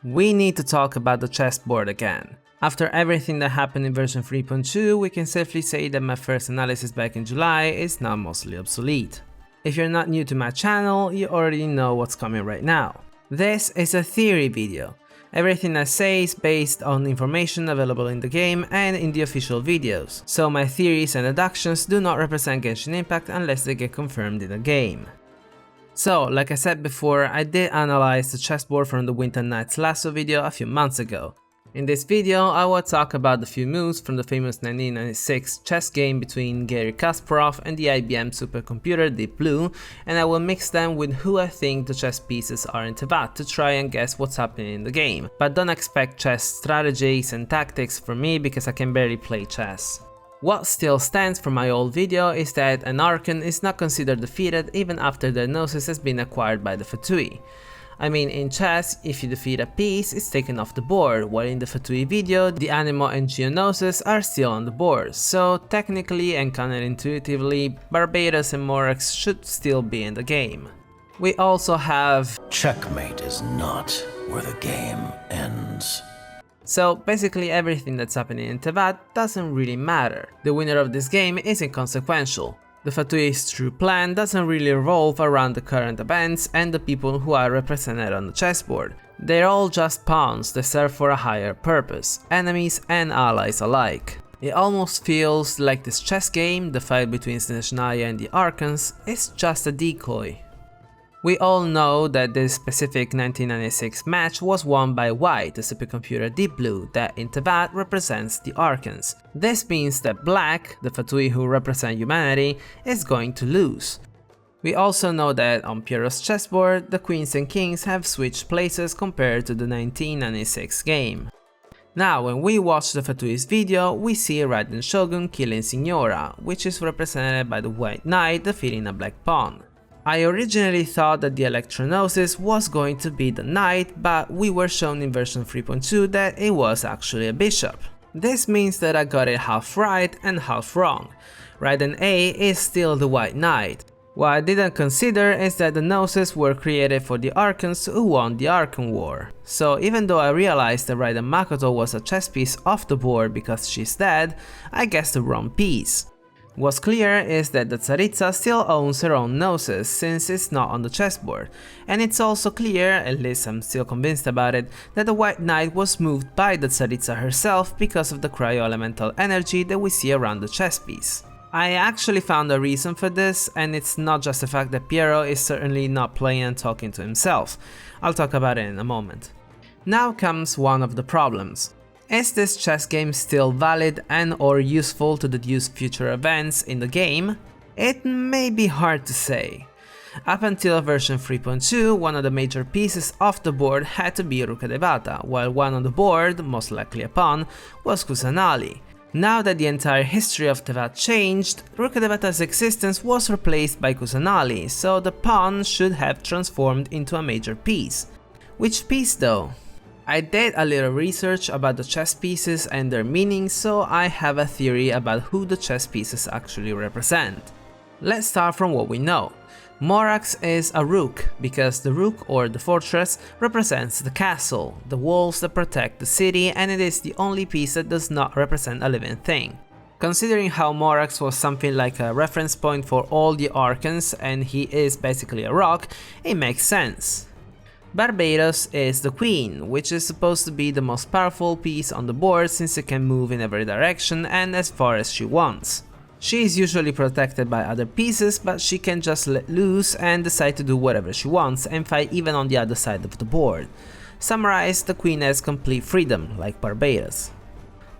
We need to talk about the chessboard again. After everything that happened in version 3.2, we can safely say that my first analysis back in July is now mostly obsolete. If you're not new to my channel, you already know what's coming right now. This is a theory video. Everything I say is based on information available in the game and in the official videos, so my theories and deductions do not represent Genshin Impact unless they get confirmed in the game. So, like I said before, I did analyze the chessboard from the Winter Nights Lazzo video a few months ago. In this video, I will talk about the few moves from the famous 1996 chess game between Garry Kasparov and the IBM supercomputer Deep Blue, and I will mix them with who I think the chess pieces are in Teyvat to try and guess what's happening in the game. But don't expect chess strategies and tactics from me because I can barely play chess. What still stands from my old video is that an Archon is not considered defeated even after their Gnosis has been acquired by the Fatui. I mean, in chess, if you defeat a piece, it's taken off the board, while in the Fatui video, the Anemo and Geonosis are still on the board, so technically and counterintuitively, Barbados and Morax should still be in the game. We also have checkmate is not where the game ends. So basically everything that's happening in Teyvat doesn't really matter. The winner of this game is inconsequential. The Fatui's true plan doesn't really revolve around the current events and the people who are represented on the chessboard. They're all just pawns that serve for a higher purpose, enemies and allies alike. It almost feels like this chess game, the fight between Snezhnaya and the Archons, is just a decoy. We all know that this specific 1996 match was won by White, the supercomputer Deep Blue, that in Teyvat represents the Archons. This means that Black, the Fatui who represent humanity, is going to lose. We also know that on Pierro's chessboard, the queens and kings have switched places compared to the 1996 game. Now, when we watch the Fatui's video, we see Raiden Shogun killing Signora, which is represented by the White Knight defeating a black pawn. I originally thought that the Electro Gnosis was going to be the knight, but we were shown in version 3.2 that it was actually a bishop. This means that I got it half right and half wrong. Raiden A is still the white knight. What I didn't consider is that the Gnosis were created for the Archons who won the Archon War. So even though I realized that Raiden Makoto was a chess piece off the board because she's dead, I guessed the wrong piece. What's clear is that the Tsaritza still owns her own Gnosis since it's not on the chessboard, and it's also clear, at least I'm still convinced about it, that the White Knight was moved by the Tsaritza herself because of the cryo-elemental energy that we see around the chess piece. I actually found a reason for this, and it's not just the fact that Pierro is certainly not playing and talking to himself. I'll talk about it in a moment. Now comes one of the problems. Is this chess game still valid and or useful to deduce future events in the game? It may be hard to say. Up until version 3.2, one of the major pieces off the board had to be Rukkhadevata, while one on the board, most likely a pawn, was Kusanali. Now that the entire history of Teyvat changed, Rukkhadevata's existence was replaced by Kusanali, so the pawn should have transformed into a major piece. Which piece though? I did a little research about the chess pieces and their meanings, so I have a theory about who the chess pieces actually represent. Let's start from what we know. Morax is a rook, because the rook, or the fortress, represents the castle, the walls that protect the city, and it is the only piece that does not represent a living thing. Considering how Morax was something like a reference point for all the Archons and he is basically a rock, it makes sense. Barbados is the queen, which is supposed to be the most powerful piece on the board since it can move in every direction and as far as she wants. She is usually protected by other pieces, but she can just let loose and decide to do whatever she wants and fight even on the other side of the board. Summarized, the queen has complete freedom, like Barbados.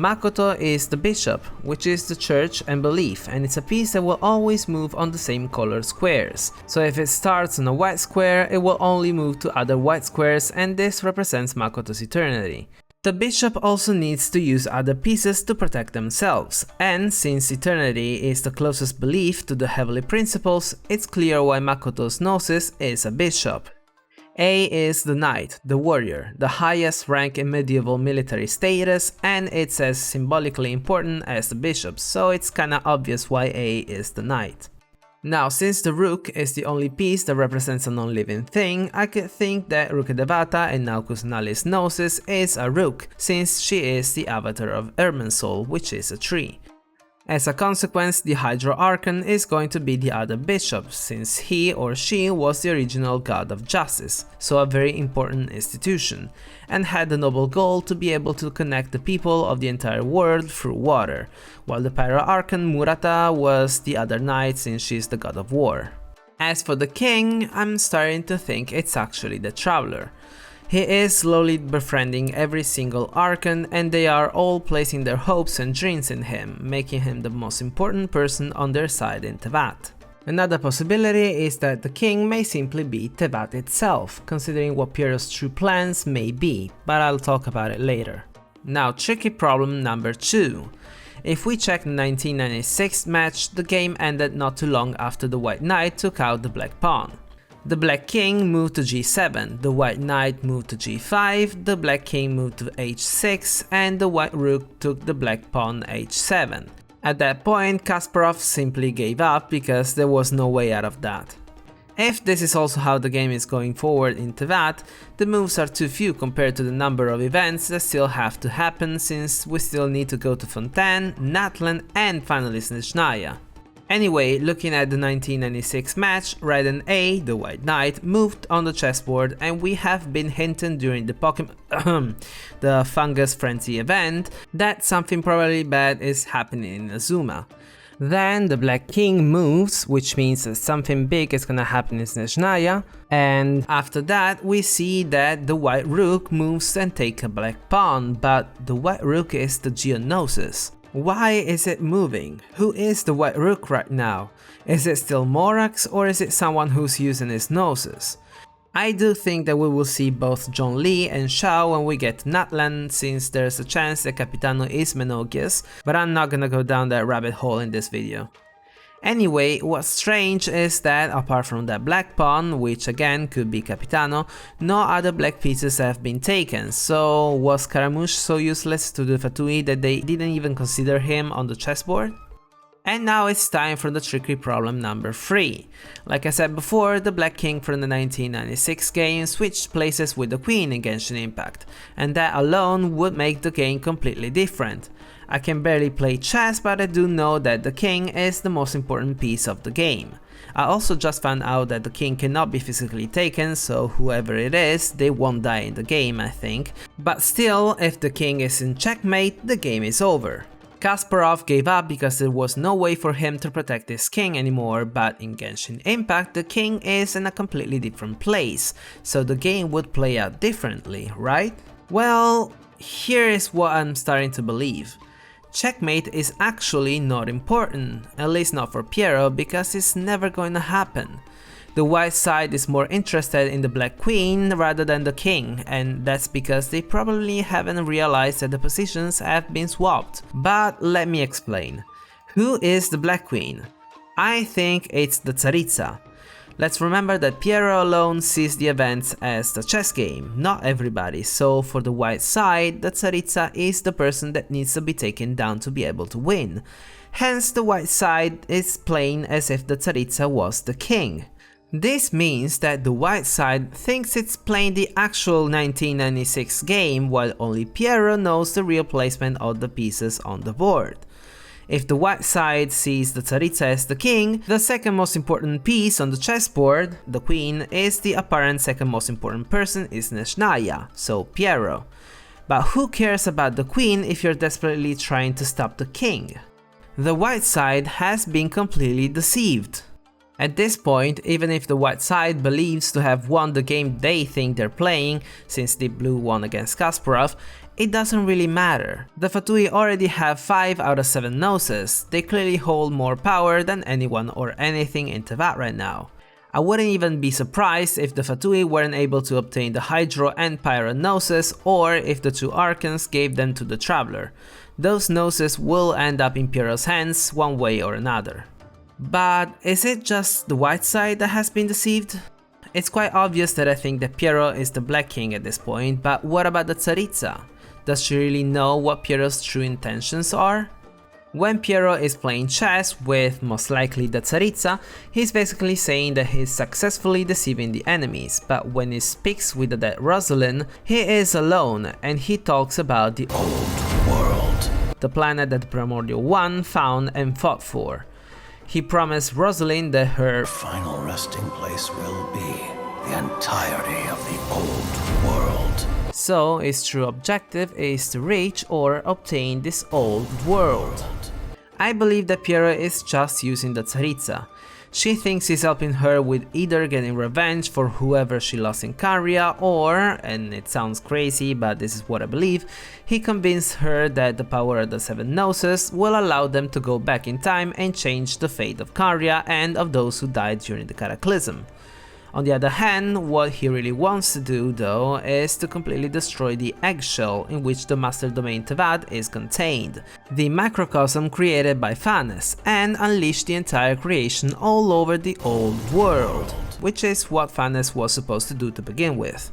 Makoto is the bishop, which is the church and belief, and it's a piece that will always move on the same color squares. So if it starts on a white square, it will only move to other white squares, and this represents Makoto's eternity. The bishop also needs to use other pieces to protect themselves, and since eternity is the closest belief to the heavenly principles, it's clear why Makoto's Gnosis is a bishop. A is the knight, the warrior, the highest rank in medieval military status, and it's as symbolically important as the bishop, so it's kinda obvious why A is the knight. Now, since the rook is the only piece that represents a non-living thing, I could think that Ruke Devata in now Kusanali's Gnosis is a rook, since she is the avatar of Irminsul, which is a tree. As a consequence, the Hydro Archon is going to be the other bishop, since he or she was the original god of justice, so a very important institution, and had the noble goal to be able to connect the people of the entire world through water, while the Pyro Archon Murata was the other knight since she is the god of war. As for the king, I'm starting to think it's actually the Traveler. He is slowly befriending every single Archon, and they are all placing their hopes and dreams in him, making him the most important person on their side in Teyvat. Another possibility is that the king may simply be Teyvat itself, considering what Pierro's true plans may be, but I'll talk about it later. Now, tricky problem number 2. If we check the 1996 match, the game ended not too long after the White Knight took out the Black Pawn. The Black King moved to g7, the White Knight moved to g5, the Black King moved to h6, and the White Rook took the Black Pawn h7. At that point, Kasparov simply gave up because there was no way out of that. If this is also how the game is going forward in Teyvat, the moves are too few compared to the number of events that still have to happen, since we still need to go to Fontaine, Natlan, and finally Snezhnaya. Anyway, looking at the 1996 match, Raiden A, the White Knight, moved on the chessboard, and we have been hinted during the the Fungus Frenzy event that something probably bad is happening in Azuma. Then the Black King moves, which means that something big is gonna happen in Snezhnaya, and after that we see that the White Rook moves and takes a Black Pawn, but the White Rook is the Gnosis. Why is it moving? Who is the White Rook right now? Is it still Morax, or is it someone who's using his Gnosis? I do think that we will see both John Lee and Shao when we get to Natlan, since there's a chance that Capitano is Menogias, but I'm not gonna go down that rabbit hole in this video. Anyway, what's strange is that apart from that Black Pawn, which again could be Capitano, no other black pieces have been taken, so was Scaramouche so useless to the Fatui that they didn't even consider him on the chessboard? And now it's time for the tricky problem number 3. Like I said before, the Black King from the 1996 game switched places with the Queen in Genshin Impact, and that alone would make the game completely different. I can barely play chess, but I do know that the king is the most important piece of the game. I also just found out that the king cannot be physically taken, so whoever it is, they won't die in the game, I think. But still, if the king is in checkmate, the game is over. Kasparov gave up because there was no way for him to protect his king anymore, but in Genshin Impact the king is in a completely different place, so the game would play out differently, right? Well, here is what I'm starting to believe. Checkmate is actually not important, at least not for Pierro, because it's never going to happen. The white side is more interested in the Black Queen rather than the king, and that's because they probably haven't realized that the positions have been swapped. But let me explain. Who is the Black Queen? I think it's the Tsaritza. Let's remember that Pierro alone sees the events as the chess game, not everybody, so for the white side, the Tsaritza is the person that needs to be taken down to be able to win. Hence the white side is playing as if the Tsaritza was the king. This means that the white side thinks it's playing the actual 1996 game, while only Pierro knows the real placement of the pieces on the board. If the white side sees the Tsaritza as the king, the second most important piece on the chessboard, the queen, is the apparent second most important person is Snezhnaya, so Pierro. But who cares about the queen if you're desperately trying to stop the king? The white side has been completely deceived. At this point, even if the white side believes to have won the game they think they're playing, since Deep Blue won against Kasparov, it doesn't really matter. The Fatui already have 5 out of 7 Gnosis, they clearly hold more power than anyone or anything in Teyvat right now. I wouldn't even be surprised if the Fatui weren't able to obtain the Hydro and Pyro Gnosis, or if the 2 Archons gave them to the Traveler. Those Gnosis will end up in Pierro's hands one way or another. But is it just the white side that has been deceived? It's quite obvious that I think that Pierro is the Black King at this point, but what about the Tsaritza? Does she really know what Pierro's true intentions are? When Pierro is playing chess with most likely the Tsaritza, he's basically saying that he's successfully deceiving the enemies, but when he speaks with the dead Rosalind, he is alone and he talks about the Old world. the planet that Primordial One found and fought for. He promised Rosalind that her Final resting place will be the entirety of the old world. so his true objective is to reach or obtain this old world. I believe that Pierro is just using the Tsaritza. She thinks he's helping her with either getting revenge for whoever she lost in Caria or, and it sounds crazy but this is what I believe, he convinced her that the power of the 7 Gnosis will allow them to go back in time and change the fate of Caria and of those who died during the Cataclysm. On the other hand, what he really wants to do though is to completely destroy the eggshell in which the master domain Tevat is contained, the macrocosm created by Thanes, and unleash the entire creation all over the old world, which is what Thanes was supposed to do to begin with.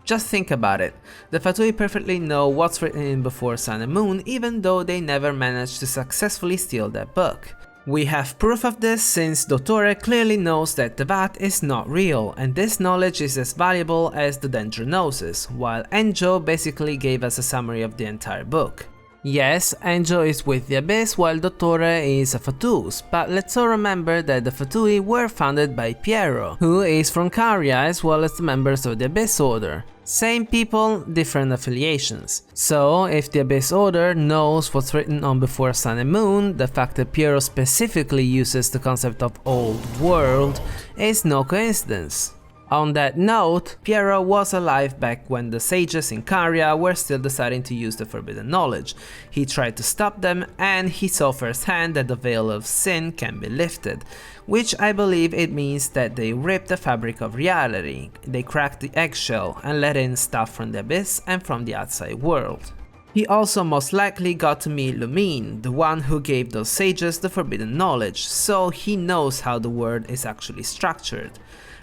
Just think about it, the Fatui perfectly know what's written in Before Sun and Moon even though they never managed to successfully steal that book. We have proof of this since Dottore clearly knows that Tevat is not real, and this knowledge is as valuable as the Electro Gnosis, while Enjo basically gave us a summary of the entire book. Yes, Enjo is with the Abyss while Dottore is a Fatus, but let's all remember that the Fatui were founded by Pierro, who is from Caria as well as the members of the Abyss Order. Same people, different affiliations. So, if the Abyss Order knows what's written on Before Sun and Moon, the fact that Pierro specifically uses the concept of old world is no coincidence. On that note, Pierro was alive back when the sages in Caria were still deciding to use the forbidden knowledge. He tried to stop them and he saw firsthand that the veil of sin can be lifted, which I believe it means that they ripped the fabric of reality, they cracked the eggshell and let in stuff from the abyss and from the outside world. He also most likely got to meet Lumine, the one who gave those sages the forbidden knowledge, so he knows how the world is actually structured.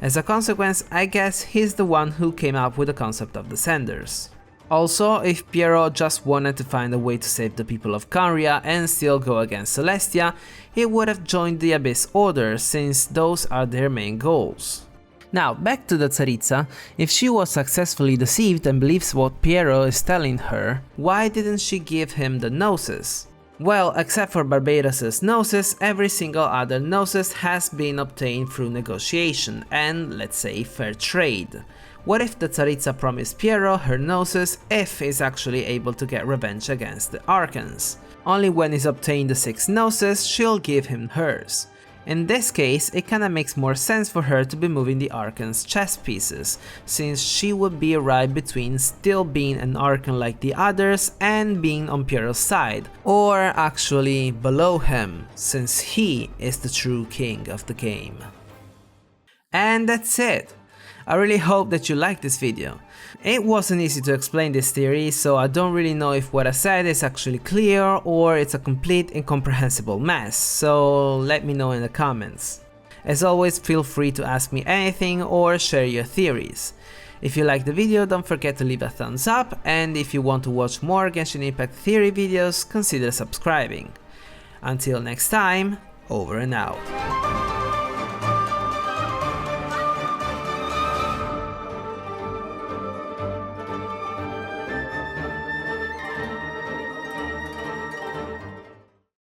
As a consequence, I guess he's the one who came up with the concept of descenders. Also, if Pierro just wanted to find a way to save the people of Caria and still go against Celestia, he would have joined the Abyss Order since those are their main goals. Now, back to the Tsaritza, if she was successfully deceived and believes what Pierro is telling her, why didn't she give him the Gnosis? Well, except for Barbatos' Gnosis, every single other Gnosis has been obtained through negotiation and, let's say, fair trade. What if the Tsaritza promised Pierro her Gnosis if he's actually able to get revenge against the Archons? Only when he's obtained the 6 Gnosis, she'll give him hers. In this case, it kinda makes more sense for her to be moving the Archon's chess pieces, since she would be right between still being an Archon like the others and being on Pierro's side, or actually below him, since he is the true king of the game. And that's it! I really hope that you liked this video. It wasn't easy to explain this theory, so I don't really know if what I said is actually clear or it's a complete incomprehensible mess, so let me know in the comments. As always, feel free to ask me anything or share your theories. If you liked the video, don't forget to leave a thumbs up, and if you want to watch more Genshin Impact theory videos, consider subscribing. Until next time, over and out.